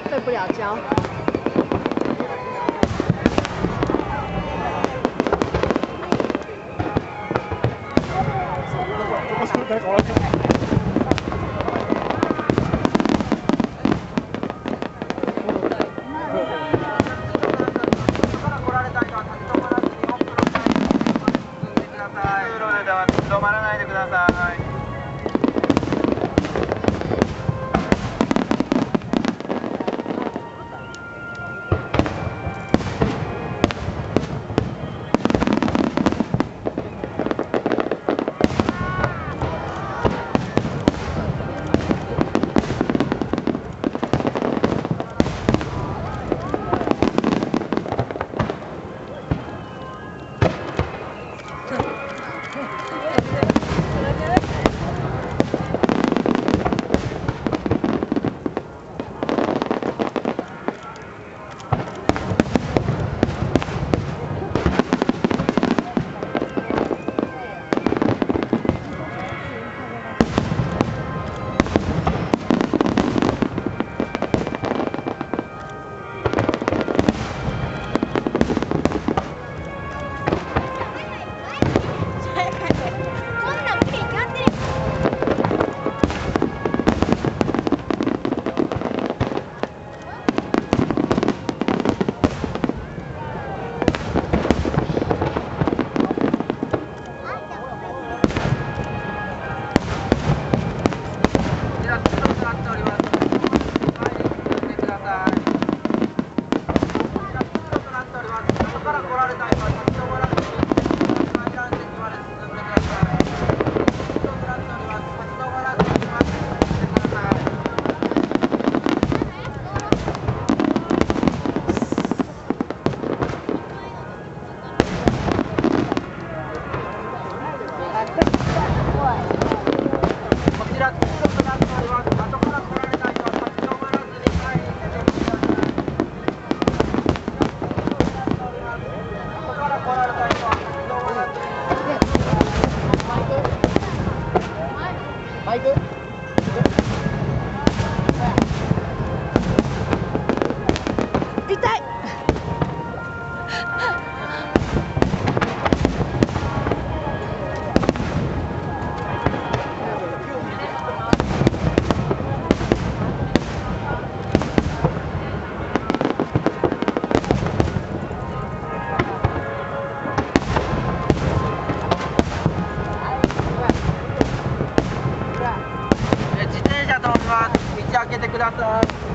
对不了焦。止まらないでください。道開けてください。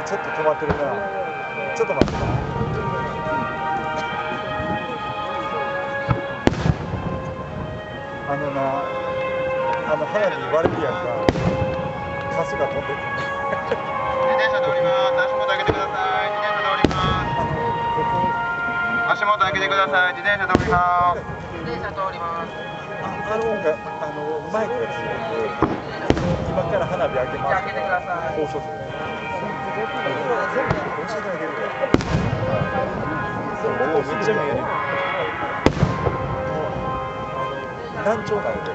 ちょっと止まってるな。ちょっと待って。花火割れるやんか。カスが飛んでくる。自転車通ります。足元開けてください。自転車通ります。足元開けてください。自転車通ります。自転車通ります。マイクがついてて、今から花火開けます。開けてください。放送する。全部教えてあげるわ。そう、めっちゃ見える。難聴なんで。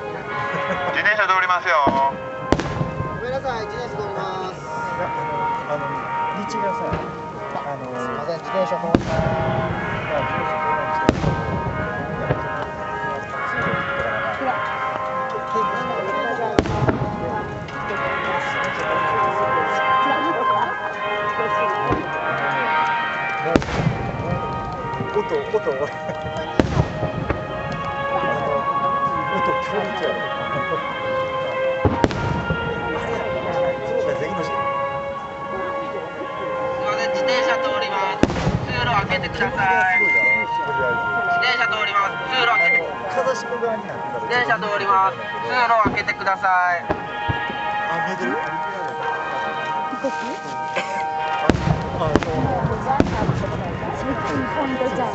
自転車通りますよ。ごめんなさい、自転車通ります。道がさ、すみません、自転車通ります。音強烈やろ。自転車通ります。通路開けてください。自転車通ります。通路開けて。風下側になってたら。自転車通ります。通路開けてください。あ、見えてる。ポイントじゃん。